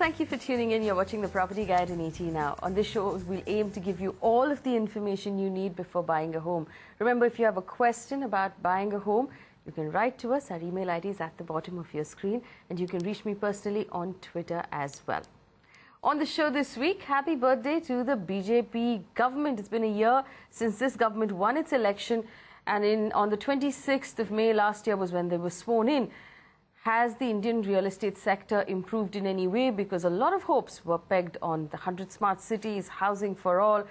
thank you for tuning in. You're watching The Property Guide in ET Now. On this show, we'll aim to give you all of the information you need before buying a home. Remember, if you have a question about buying a home, you can write to us. Our email ID is at the bottom of your screen, and you can reach me personally on Twitter as well. On the show this week, happy birthday to the BJP government. It's been a year since this government won its election, and on the 26th of May last year was when they were sworn in. Has the Indian real estate sector improved in any way? Because a lot of hopes were pegged on the 100 smart cities, housing for all,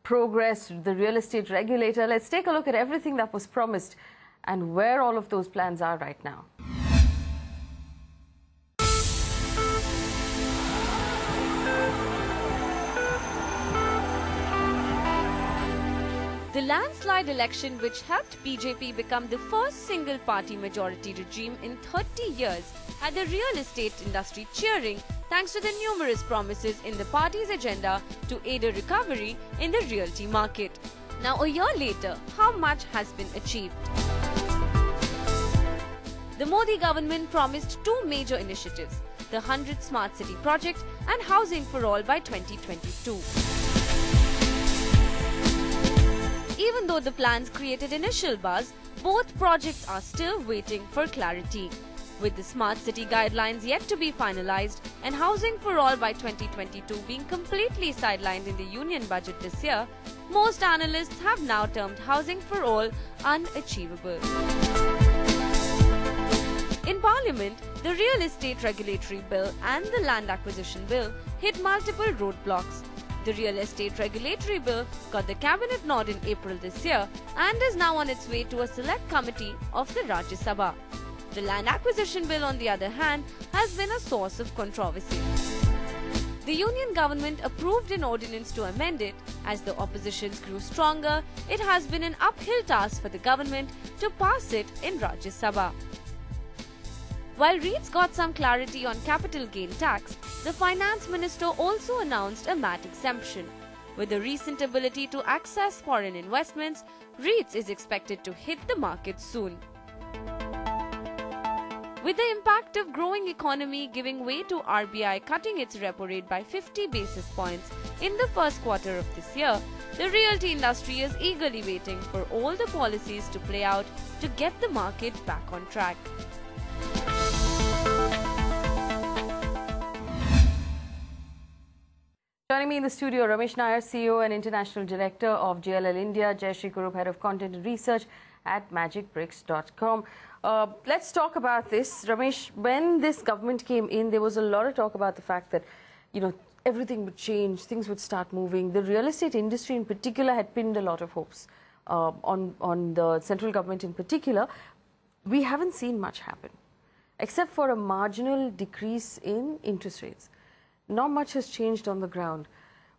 progress, the real estate regulator. Let's take a look at everything that was promised and where all of those plans are right now. The landslide election, which helped BJP become the first single-party majority regime in 30 years, had the real estate industry cheering thanks to the numerous promises in the party's agenda to aid a recovery in the realty market. Now, a year later, how much has been achieved? The Modi government promised two major initiatives, the 100 Smart City project and Housing for All by 2022. Even though the plans created initial buzz, both projects are still waiting for clarity. With the Smart City guidelines yet to be finalized and Housing for All by 2022 being completely sidelined in the union budget this year, most analysts have now termed Housing for All unachievable. In Parliament, the Real Estate Regulatory Bill and the Land Acquisition Bill hit multiple roadblocks. The Real Estate Regulatory Bill got the Cabinet nod in April this year and is now on its way to a select committee of the Rajya Sabha. The Land Acquisition Bill, on the other hand, has been a source of controversy. The Union government approved an ordinance to amend it. As the oppositions grew stronger, it has been an uphill task for the government to pass it in Rajya Sabha. While REITs got some clarity on capital gain tax, the Finance Minister also announced a MAT exemption. With the recent ability to access foreign investments, REITs is expected to hit the market soon. With the impact of growing economy giving way to RBI cutting its repo rate by 50 basis points in the first quarter of this year, the realty industry is eagerly waiting for all the policies to play out to get the market back on track. Joining me in the studio, Ramesh Nair, CEO and International Director of JLL India, Jayashree Kurup, Head of Content and Research at magicbricks.com. Let's talk about this. Ramesh, when this government came in, there was a lot of talk about the fact that, everything would change, things would start moving. The real estate industry in particular had pinned a lot of hopes on the central government in particular. We haven't seen much happen, except for a marginal decrease in interest rates. Not much has changed on the ground.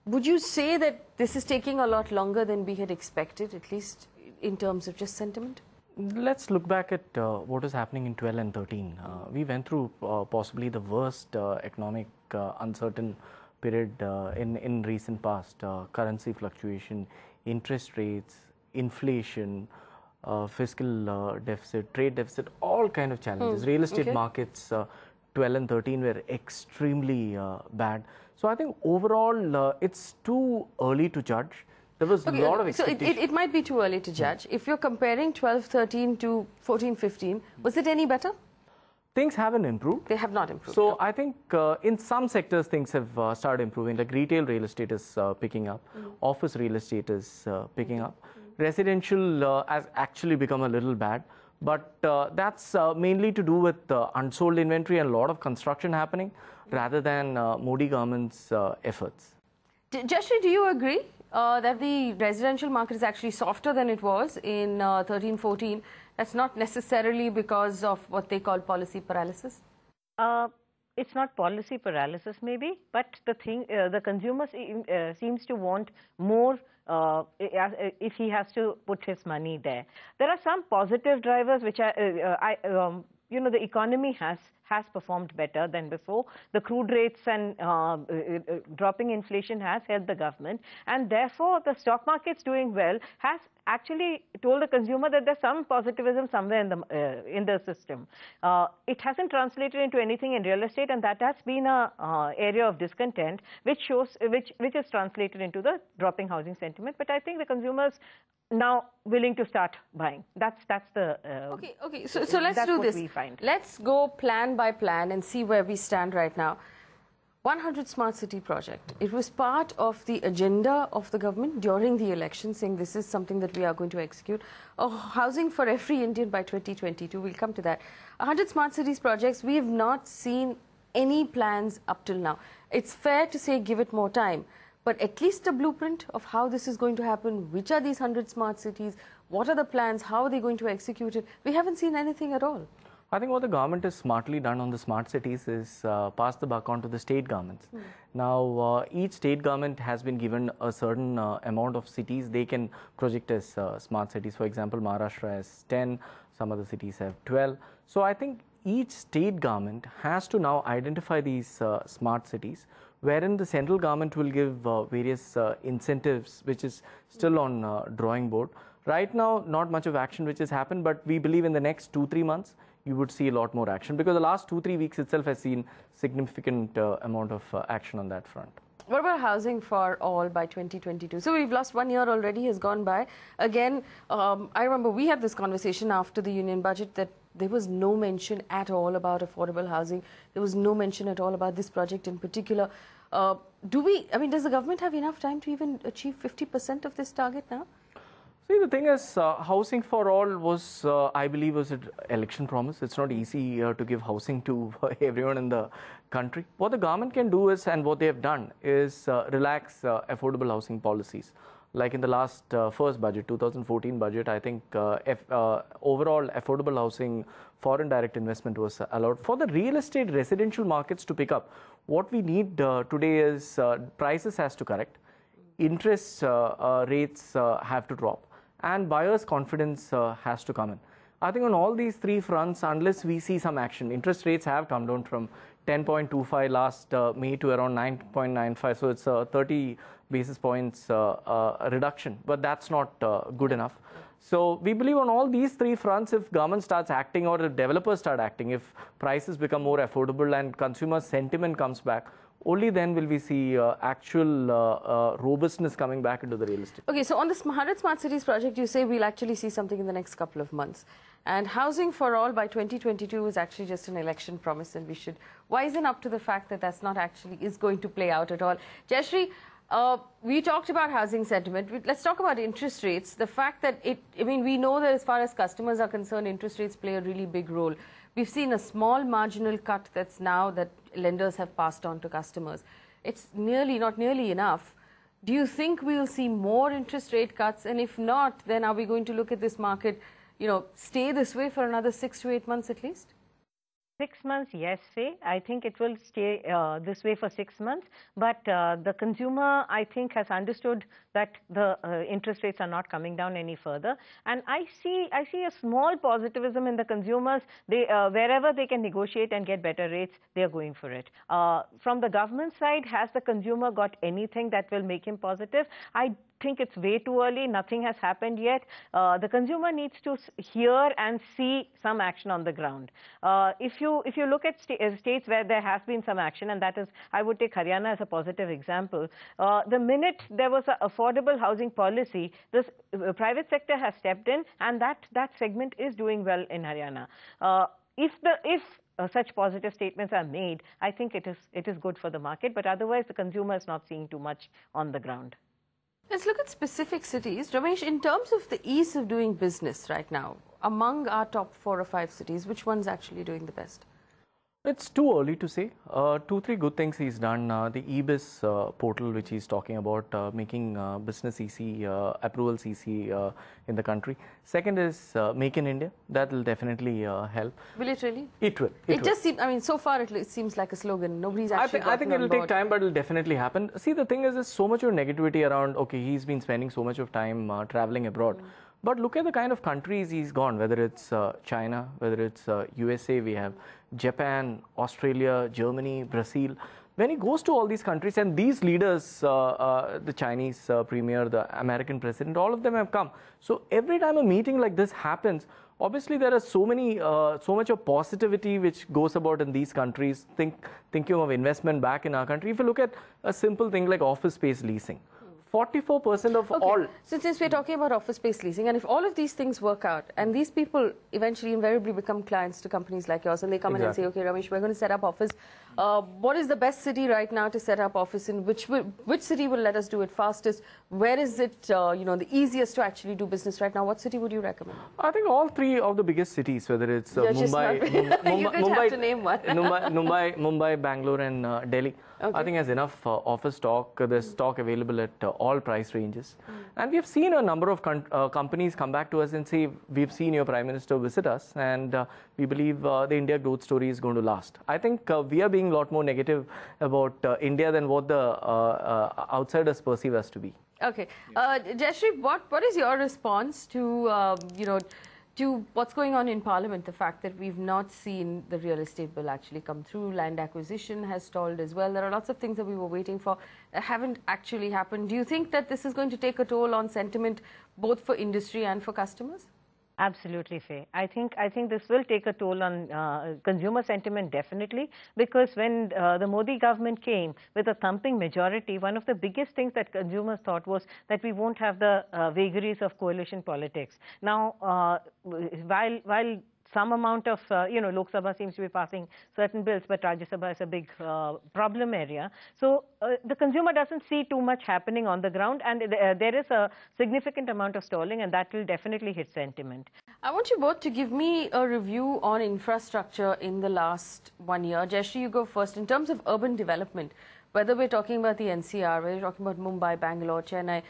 Would you say that this is taking a lot longer than we had expected, at least in terms of just sentiment? Let's look back at what is happening in 12 and 13. We went through possibly the worst economic uncertain period in recent past. Currency fluctuation, interest rates, inflation, fiscal deficit, trade deficit, all kind of challenges. Real estate markets 12 and 13 were extremely bad. So I think overall it's too early to judge. There was a lot of expectation. So it might be too early to judge. If you're comparing 12-13 to 14-15, was it any better? Things haven't improved. They have not improved. So no. I think in some sectors things have started improving, like retail real estate is picking up, office real estate is picking up. Residential has actually become a little bad. But that's mainly to do with unsold inventory and a lot of construction happening rather than Modi government's efforts. Jayashree, do you agree that the residential market is actually softer than it was in 13-14? That's not necessarily because of what they call policy paralysis? It's not policy paralysis maybe, but the thing, the consumer seems to want more if he has to put his money there. There are some positive drivers which are, the economy has has performed better than before. The crude rates and dropping inflation has helped the government, and therefore the stock market's doing well has actually told the consumer that there's some positivism somewhere in the system. It hasn't translated into anything in real estate, and that has been a area of discontent, which is translated into the dropping housing sentiment. But I think the consumers now willing to start buying. That's the okay. So let's do this. Let's go plan by plan and see where we stand right now. 100 Smart City project. It was part of the agenda of the government during the election, saying this is something that we are going to execute. Housing for every Indian by 2022. We'll come to that. 100 Smart Cities projects, we have not seen any plans up till now. It's fair to say give it more time, but at least a blueprint of how this is going to happen. Which are these 100 smart cities? What are the plans? How are they going to execute it? We haven't seen anything at all. I think what the government has smartly done on the smart cities is pass the buck on to the state governments. Now, each state government has been given a certain amount of cities they can project as smart cities. For example, Maharashtra has 10, some other cities have 12. So I think each state government has to now identify these smart cities, wherein the central government will give various incentives, which is still on drawing board. Right now, not much of action which has happened, but we believe in the next 2-3 months, you would see a lot more action, because the last 2-3 weeks itself has seen significant amount of action on that front. What about housing for all by 2022? So we've lost 1 year already, has gone by. Again, I remember we had this conversation after the union budget that there was no mention at all about affordable housing. There was no mention at all about this project in particular. Does the government have enough time to even achieve 50% of this target now? See, the thing is, housing for all was, I believe, was an election promise. It's not easy to give housing to everyone in the country. What the government can do is, and what they have done, is relax affordable housing policies. Like in the last first budget, 2014 budget, I think overall affordable housing, foreign direct investment was allowed. For the real estate residential markets to pick up, what we need today is prices has to correct, interest rates have to drop, and buyers' confidence has to come in. I think on all these three fronts, unless we see some action, interest rates have come down from 10.25 last May to around 9.95, so it's a 30 basis points reduction, but that's not good enough. So we believe on all these three fronts, if government starts acting or if developers start acting, if prices become more affordable and consumer sentiment comes back, only then will we see actual robustness coming back into the real estate. Okay, so on the 100 Smart Cities project, you say we'll actually see something in the next couple of months. And housing for all by 2022 was actually just an election promise, and we should wisen up to the fact that that's not actually is going to play out at all. Jayashree, we talked about housing sentiment. Let's talk about interest rates. The fact that we know that as far as customers are concerned, interest rates play a really big role. We've seen a small marginal cut that's now that lenders have passed on to customers. It's not nearly enough. Do you think we'll see more interest rate cuts? And if not, then are we going to look at this market, stay this way for another 6 to 8 months at least? 6 months, yes, I think it will stay this way for 6 months. But the consumer, I think, has understood that the interest rates are not coming down any further. And I see a small positivism in the consumers. They wherever they can negotiate and get better rates, they are going for it. From the government side, has the consumer got anything that will make him positive? I think it's way too early. Nothing has happened yet. The consumer needs to hear and see some action on the ground. If you look at states where there has been some action, and that is, I would take Haryana as a positive example. The minute there was an affordable housing policy, this private sector has stepped in, and that segment is doing well in Haryana. If such positive statements are made, I think it is good for the market. But otherwise, the consumer is not seeing too much on the ground. Let's look at specific cities. Ramesh, in terms of the ease of doing business right now, among our top 4 or 5 cities, which one's actually doing the best? It's too early to say. 2-3 good things he's done. The e-biz portal, which he's talking about, making business easy, approvals easy in the country. Second is Make in India. That will definitely help. Will it really? It will. It just seems, so far it seems like a slogan. Nobody's actually I think it'll take time, but it'll definitely happen. See, the thing is, there's so much of negativity around, okay, he's been spending so much of time traveling abroad. But look at the kind of countries he's gone, whether it's China, whether it's USA, we have Japan, Australia, Germany, Brazil. When he goes to all these countries, and these leaders, the Chinese premier, the American president, all of them have come. So every time a meeting like this happens, obviously there are so much of positivity which goes about in these countries, thinking of investment back in our country. If you look at a simple thing like office space leasing, 44% of all. So since we're talking about office space leasing, and if all of these things work out, and these people eventually invariably become clients to companies like yours, and they come in and say, okay, Ramesh, we're going to set up office. What is the best city right now to set up office in? Which city will let us do it fastest? Where is it, the easiest to actually do business right now? What city would you recommend? I think all three of the biggest cities, whether it's Mumbai, Bangalore, and Delhi. I think has enough office stock. There's stock available at all price ranges. And we have seen a number of companies come back to us and say, we've seen your Prime Minister visit us, and we believe the India growth story is going to last. I think we are being a lot more negative about India than what the outsiders perceive us to be. Okay. Jayashree, what is your response to, to what's going on in Parliament, the fact that we've not seen the real estate bill actually come through? Land acquisition has stalled as well. There are lots of things that we were waiting for that haven't actually happened. Do you think that this is going to take a toll on sentiment both for industry and for customers? Absolutely, Faye. I think this will take a toll on consumer sentiment, definitely, because when the Modi government came with a thumping majority, one of the biggest things that consumers thought was that we won't have the vagaries of coalition politics. Now, while some amount of, Lok Sabha seems to be passing certain bills, but Rajya Sabha is a big problem area. So the consumer doesn't see too much happening on the ground, and there is a significant amount of stalling, and that will definitely hit sentiment. I want you both to give me a review on infrastructure in the last 1 year. Jayashree, you go first. In terms of urban development, whether we're talking about the NCR, whether we're talking about Mumbai, Bangalore, Chennai,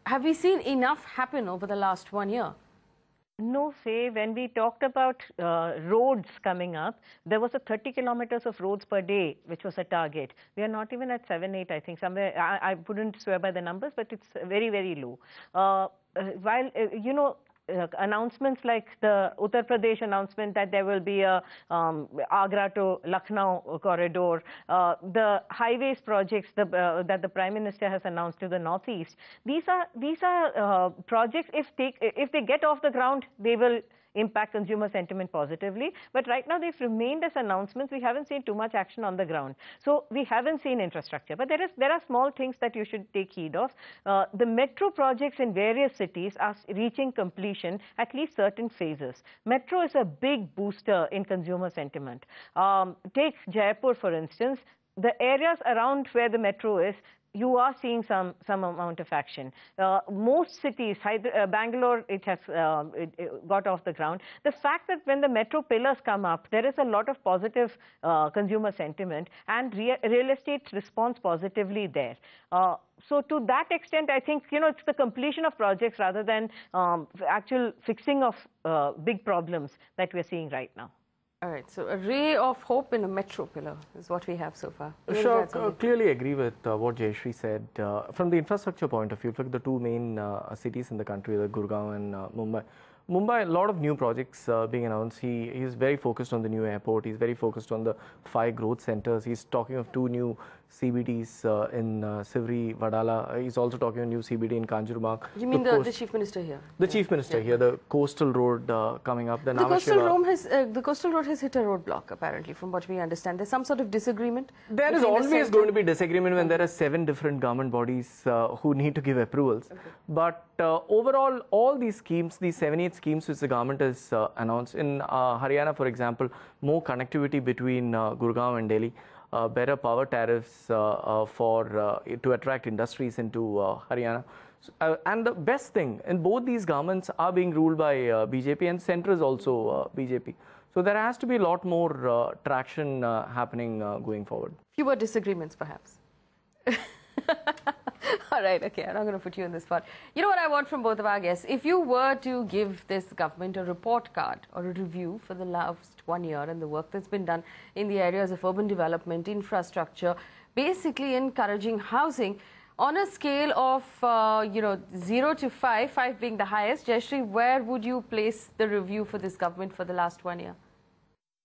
have we seen enough happen over the last 1 year? No, Faye, when we talked about roads coming up, there was a 30 kilometers of roads per day, which was a target. We are not even at 7, 8, I think. Somewhere, I wouldn't swear by the numbers, but it's very, very low. While, announcements like the Uttar Pradesh announcement that there will be a Agra to Lucknow corridor, the highways projects that the Prime Minister has announced to the northeast, these are projects, if they get off the ground, they will impact consumer sentiment positively. But right now they've remained as announcements. We haven't seen too much action on the ground. So we haven't seen infrastructure. But there are small things that you should take heed of. The metro projects in various cities are reaching completion at least certain phases. Metro is a big booster in consumer sentiment. Take Jaipur, for instance. The areas around where the metro is, you are seeing some amount of action. Most cities, Bangalore, it has got off the ground. The fact that when the metro pillars come up, there is a lot of positive consumer sentiment, and real estate responds positively there. So to that extent, I think, it's the completion of projects rather than actual fixing of big problems that we're seeing right now. All right, so a ray of hope in a metro pillar is what we have so far. Sure, clearly agree with what Jayashree said. From the infrastructure point of view, look at the two main cities in the country, the Gurgaon and Mumbai. Mumbai, a lot of new projects being announced. He is very focused on the new airport. He's very focused on the 5 growth centers. He's talking of 2 new CBDs in Sivri, Vadala. He's also talking of new CBD in Kanjurmarg. You mean the Chief Minister here? The Chief Minister here, the coastal road coming up. The coastal road has hit a roadblock, apparently, from what we understand. There's some sort of disagreement. There is always going to be disagreement when there are 7 different government bodies who need to give approvals. Okay. But overall, all these schemes, these 7-8 schemes which the government has announced, in Haryana, for example, more connectivity between Gurgaon and Delhi, better power tariffs to attract industries into Haryana. And the best thing, in both these governments are being ruled by BJP, and centre is also BJP. So there has to be a lot more traction happening going forward. Fewer disagreements, perhaps. All right, okay, I'm not going to put you in this spot. You know what I want from both of our guests? If you were to give this government a report card or a review for the last 1 year and the work that's been done in the areas of urban development, infrastructure, basically encouraging housing, On a scale of, 0 to 5, 5 being the highest, Jayashree, where would you place the review for this government for the last 1 year?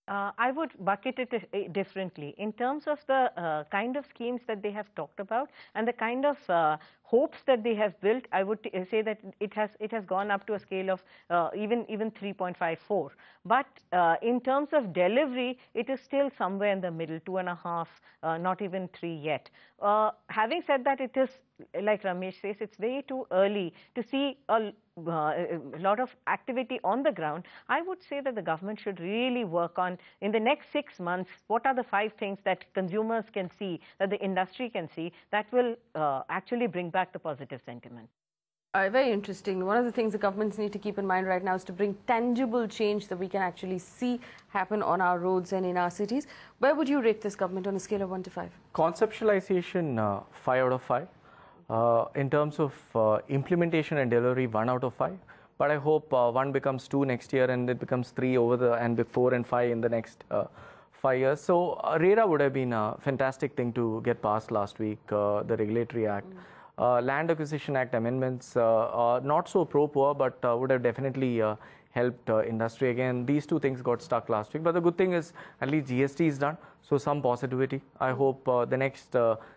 I would bucket it differently in terms of the kind of schemes that they have talked about and the kind of hopes that they have built. I would say that it has gone up to a scale of even 3.54. But in terms of delivery, it is still somewhere in the middle, 2.5, not even 3 yet. Having said that, it is, like Ramesh says, it's way too early to see a lot of activity on the ground. I would say that the government should really work on, in the next 6 months, what are the 5 things that consumers can see, that the industry can see, that will actually bring back the positive sentiment. Very interesting. One of the things the governments need to keep in mind right now is to bring tangible change that we can actually see happen on our roads and in our cities. Where would you rate this government on a scale of 1 to 5? Conceptualization, 5 out of 5. In terms of implementation and delivery, 1 out of 5. But I hope 1 becomes 2 next year and it becomes 3 and 4 and 5 in the next 5 years. So RERA would have been a fantastic thing to get passed last week, the Regulatory Act. Land Acquisition Act amendments, not so pro-poor, but would have definitely helped industry. Again, these 2 things got stuck last week. But the good thing is, at least GST is done, so some positivity. I hope the next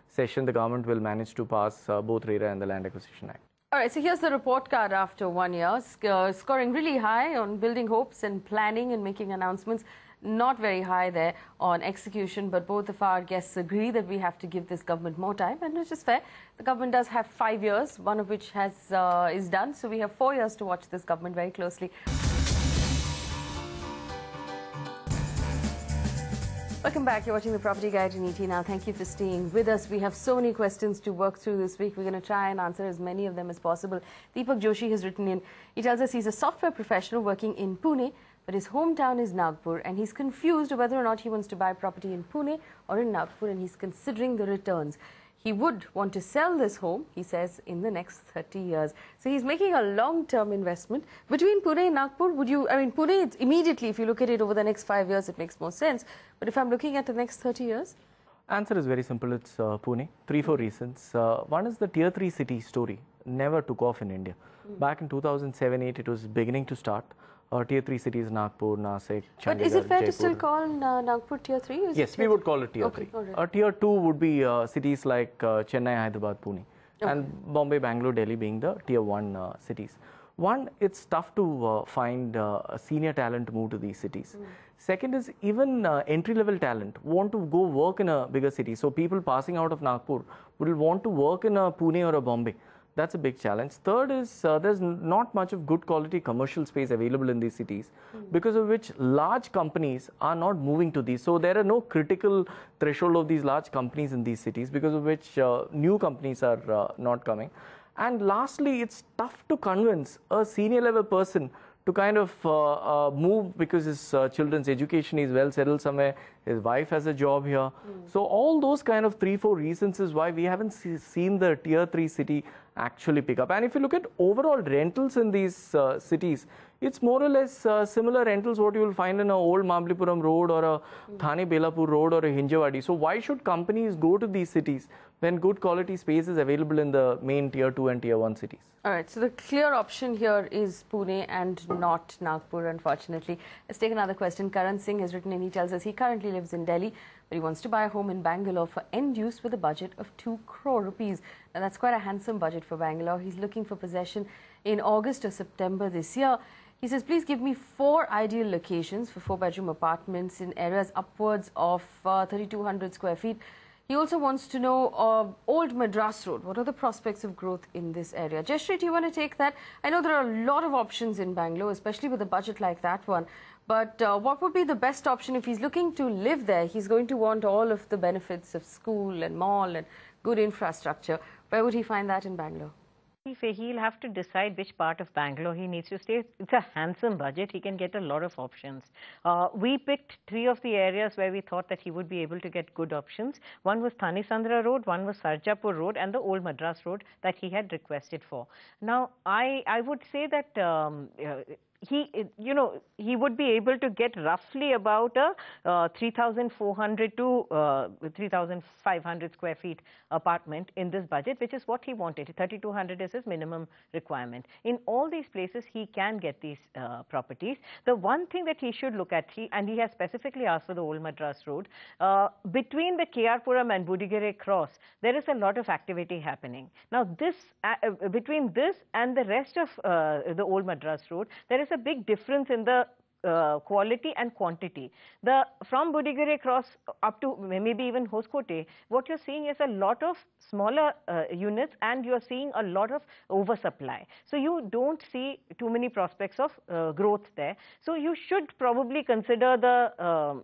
session, the government will manage to pass both RERA and the Land Acquisition Act. All right, so here's the report card after 1 year, scoring really high on building hopes and planning and making announcements. Not very high there on execution, but both of our guests agree that we have to give this government more time, and which is fair. The government does have 5 years, one of which is done, so we have 4 years to watch this government very closely. Welcome back. You're watching the Property Guide in ET now. Thank you for staying with us. We have so many questions to work through this week. We're going to try and answer as many of them as possible. Deepak Joshi has written in. He tells us he's a software professional working in Pune, but his hometown is Nagpur, and he's confused whether or not he wants to buy property in Pune or in Nagpur, and he's considering the returns. He would want to sell this home, he says, in the next 30 years. So he's making a long-term investment. Between Pune and Nagpur, Pune, it's immediately, if you look at it over the next 5 years, it makes more sense. But if I'm looking at the next 30 years? Answer is very simple. It's Pune. 3-4 reasons. One is the Tier 3 city story never took off in India. Back in 2007-8, it was beginning to start. Tier 3 cities, Nagpur, Nasik, Chandigarh, But is it fair Jaipur. to still call Nagpur Tier 3? Yes, we would call it Tier 3. Right. Tier 2 would be cities like Chennai, Hyderabad, Pune. And Bombay, Bangalore, Delhi being the Tier 1 cities. One, it's tough to find senior talent to move to these cities. Second is even entry-level talent want to go work in a bigger city. So people passing out of Nagpur would want to work in a Pune or a Bombay. That's a big challenge. Third is there's not much of good quality commercial space available in these cities, because of which large companies are not moving to these. So there are no critical threshold of these large companies in these cities, because of which new companies are not coming. And lastly, it's tough to convince a senior level person to kind of move, because his children's education is well settled somewhere, his wife has a job here. So all those kind of 3-4 reasons is why we haven't seen the Tier 3 city actually pick up. And if you look at overall rentals in these cities, it's more or less similar rentals what you will find in a old Mabalipuram road or a Thane Belapur road or a Hinjawadi. So why should companies go to these cities when good quality space is available in the main Tier 2 and Tier 1 cities? All right, so the clear option here is Pune and not Nagpur, unfortunately. Let's take another question. Karan Singh has written in. He tells us he currently lives in Delhi, but he wants to buy a home in Bangalore for end use with a budget of 2 crore rupees. Now, that's quite a handsome budget for Bangalore. He's looking for possession in August or September this year. He says, please give me 4 ideal locations for 4-bedroom apartments in areas upwards of 3,200 square feet. He also wants to know Old Madras Road. What are the prospects of growth in this area? Jayashree, do you want to take that? I know there are a lot of options in Bangalore, especially with a budget like that one. But what would be the best option if he's looking to live there? He's going to want all of the benefits of school and mall and good infrastructure. Where would he find that in Bangalore? He'll have to decide which part of Bangalore he needs to stay. It's a handsome budget. He can get a lot of options. We picked 3 of the areas where we thought that he would be able to get good options. One was Thane Sandra Road, one was Sarjapur Road, and the Old Madras Road that he had requested for. Now, I would say that he would be able to get roughly about a 3,400 to 3,500 square feet apartment in this budget, which is what he wanted. 3,200 is his minimum requirement. In all these places, he can get these properties. The one thing that he should look at, and he has specifically asked for the Old Madras Road, between the KR-Puram and Budigere Cross, there is a lot of activity happening. Now, this between this and the rest of the Old Madras Road, there is a big difference in the quality and quantity. From Budigere Cross up to maybe even Hoskote, what you're seeing is a lot of smaller units, and you're seeing a lot of oversupply. So you don't see too many prospects of growth there. So you should probably consider the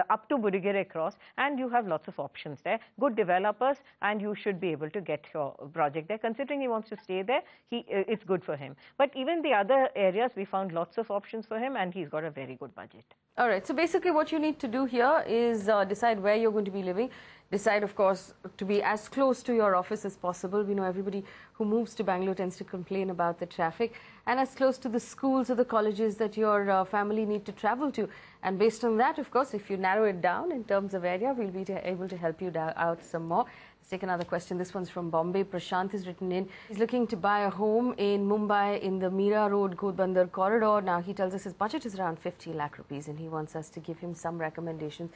up to Budigere Cross, and you have lots of options there. Good developers, and you should be able to get your project there. Considering he wants to stay there, it's good for him. But even the other areas, we found lots of options for him, and he's got a very good budget. All right, so basically what you need to do here is decide where you're going to be living. Decide, of course, to be as close to your office as possible. We know everybody who moves to Bangalore tends to complain about the traffic, and as close to the schools or the colleges that your family need to travel to. And based on that, of course, if you narrow it down in terms of area, we'll be able to help you out some more. Let's take another question. This one's from Bombay. Prashant has written in. He's looking to buy a home in Mumbai in the Mira Road, Ghodbandar corridor. Now, he tells us his budget is around 50 lakh rupees, and he wants us to give him some recommendations.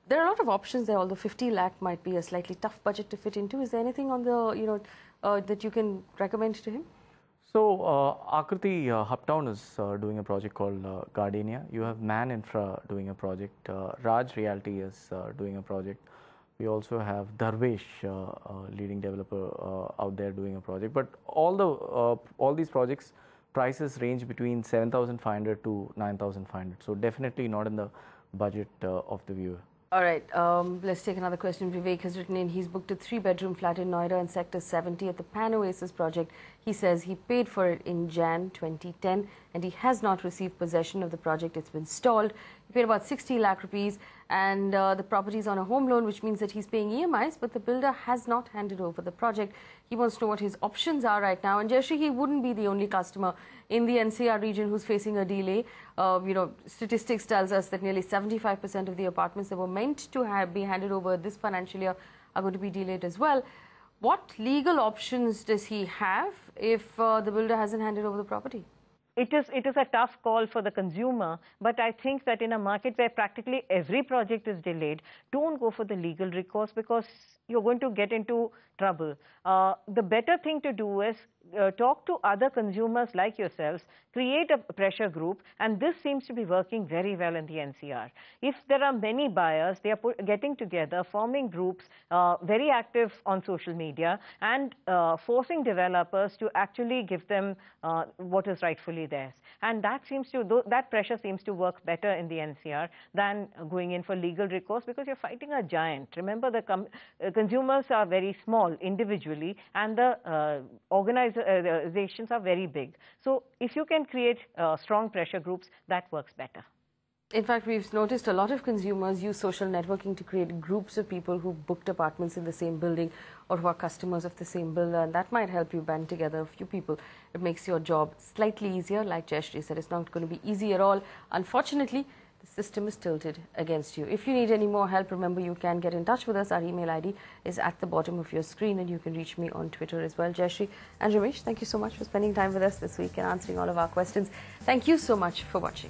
There are a lot of options there, although 50 lakh might be a slightly tough budget to fit into. Is there anything on the, that you can recommend to him? So, Akriti Uptown is doing a project called Gardenia. You have Man Infra doing a project. Raj Realty is doing a project. We also have Darvesh, leading developer out there, doing a project. But all these projects, prices range between 7,500 to 9,500. So definitely not in the budget of the viewer. All right, let's take another question. Vivek has written in. He's booked a 3-bedroom flat in Noida in Sector 70 at the Pan Oasis project. He says he paid for it in Jan 2010 and he has not received possession of the project. It's been stalled. He paid about 60 lakh rupees and the property is on a home loan, which means that he's paying EMIs, but the builder has not handed over the project. He wants to know what his options are right now. And Jayashree, he wouldn't be the only customer in the NCR region who's facing a delay. Statistics tells us that nearly 75% of the apartments that were meant to be handed over this financial year are going to be delayed as well. What legal options does he have if the builder hasn't handed over the property? It is a tough call for the consumer, but I think that in a market where practically every project is delayed, don't go for the legal recourse because you're going to get into trouble. The better thing to do is talk to other consumers like yourselves, create a pressure group, and this seems to be working very well in the NCR. If there are many buyers, they are getting together, forming groups, very active on social media, and forcing developers to actually give them what is rightfully theirs. And that pressure seems to work better in the NCR than going in for legal recourse because you're fighting a giant. Remember, the consumers are very small individually, and the organizations are very big. So if you can create strong pressure groups, that works better. In fact, we've noticed a lot of consumers use social networking to create groups of people who booked apartments in the same building or who are customers of the same builder, and that might help you band together a few people. It makes your job slightly easier. Like Jayashree said, it's not going to be easy at all. Unfortunately, the system is tilted against you. If you need any more help, remember you can get in touch with us. Our email ID is at the bottom of your screen, and you can reach me on Twitter as well. Jayashree and Ramesh, thank you so much for spending time with us this week and answering all of our questions. Thank you so much for watching.